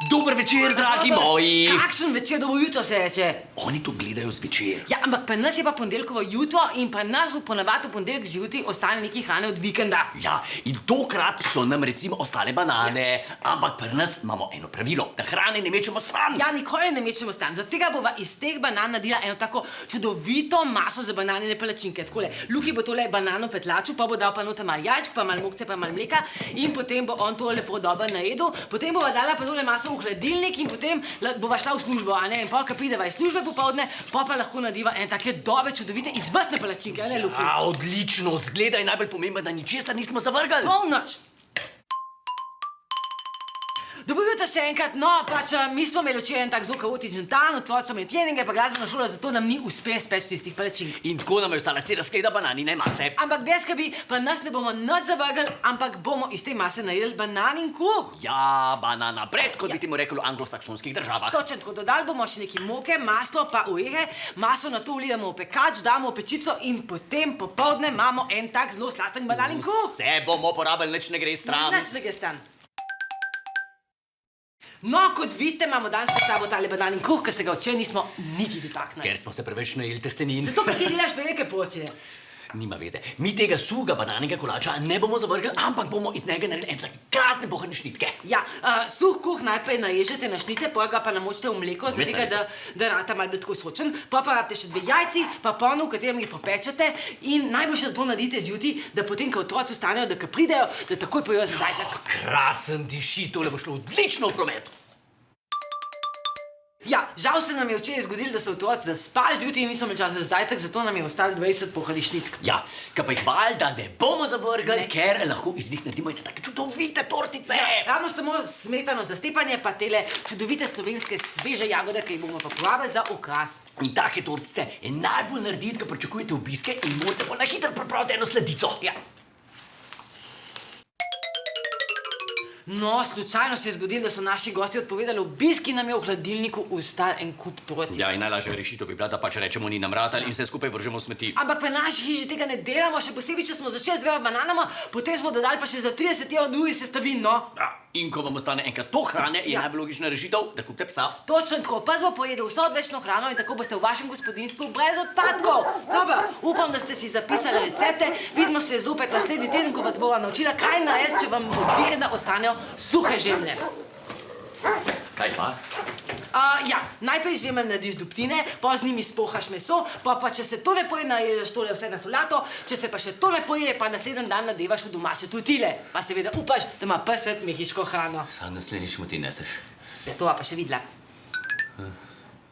Dober večer, dragi moji. Kakšen večer, dobro jutro se reče? Oni to gledajo zvečer. Ja, ampak pri nas je pa ponedeljkovo jutro in pri nas ponavadi v ponedeljek zjutraj ostane nekaj hrane od vikenda. Ja, in tokrat so nam recimo ostale banane, ampak pri nas imamo eno pravilo, da hrane ne mečemo stran. Ja, nikoli ne mečemo stran. Zato tega bova iz teh banan naredila eno tako čudovito maso za bananine palačinke. Takole, Luki bo tole banano petlačil, pa bo dal pa noter malo jajčk, pa malo mokce, pa malo mleka in potem bo on to lepo dobro najedel. Potem bova dala pa tole maso v hladilnik in potem bova šla v službo, a ne? In pol, ko prideva iz službe popoldne, pa lahko narediva ene take dobre, čudovite, izvrstne palačinke, a ne, Luki? Ja, odlično, zgleda je najbolj pomembno, da ničesar nismo zavrgli. Polnoč! Dobro jutro še enkrat, no, pač mi smo imeli včeraj en tak zelo kaotičen dan, otroci so imeli treninge, pa glasbeno šolo, zato nam ni uspelo speči tistih palačink. In tako nam je ostala cela skleda bananine mase. Ampak brez skrbi, pa nas ne bomo nič zavrgli, ampak bomo iz te mase naredili bananin kruh. Ja, banana bread, kot bi temu rekli v anglosaksonskih državah. Točno tako, dodali bomo še nekaj moke, maslo pa orehe, maso nato vlijemo v pekač, damo v pečico in potem popoldne imamo en tak zelo slaten bananin kruh. Vse bomo porabili, nič ne gre stran. Nič ne gre stran. No, kot vidite, imamo danes pred sabo tale bananin kruh, ker se ga včeraj nismo niti dotaknili. Ker smo se preveč najeli testenin. Zato, ker ti delaš velike porcije. Nima veze. Mi tega suhega bananega kolača ne bomo zavrgli, ampak bomo iz njega naredili ene krasne bohane šnitke. Ja, suh kruh najprej narežete na šnite, potem ga pa namočite v mleko, zato da rata malo bolj tako sočen. Pa rabite še 2 jajci, pa polno, v katerem jih popečete in najboljše, da to naredite zjutraj, da potem, ko otroci vstanejo, da ko pridejo, da takoj pojejo za zajtrk. Krasen diši, tole bo šlo odlično v promet. Ja, žal se nam je včeraj zgodilo, da so otroci zaspali zjutraj in niso imeli časa za zajtrk, zato nam je ostalo 20 bohanih šnitk. Ja, ka pa jih valjda ne bomo zavrgli, ker lahko iz njih naredimo ene take čudovite tortice. Ravno samo smetano za stepanje, pa tele čudovite slovenske sveže jagode, ki jih bomo pa porabili za okras. In take tortice je najbolj narediti, ko pričakujete obiske in morate pa na hitro pripraviti eno sladico. Ja. No, slučajno se je zgodilo, da so naši gosti odpovedali obisk in nam je v hladilniku ostal en kup tortic. Ja, in najlažja rešitev bi bila, da pač rečemo ni nam ratali in vse skupaj vržemo v smeti. Ampak v naši hiši tega ne delamo, še posebej, če smo začeli z 2 bananama, potem smo dodali pa še za 30 € drugih sestavin, no. Ja, in ko vam ostane enkrat to hrane, je najbolj logična rešitev, da kupite psa. Točno tako, pes bo pojedel vso odvečno hrano in tako boste v vašem gospodinjstvu brez odpadkov. Dobro, upam, da ste si zapisali recepte. Vidimo se zopet naslednji teden, ko vas bova naučila, kaj narediti, če vam od vikenda ostanejo suhe žemlje. Kaj pa? Ja, najprej žemelj narediš drobtine, pa z njimi spohaš meso, pa če se to ne poje, narežeš tole vse na solato, če se pa še to ne poje, pa naslednji dan nadevaš v domače tortile. Pa seveda upaš, da ima pes mehiško hrano. Sam naslednjič mu ti neseš. Ja, to pa še videla.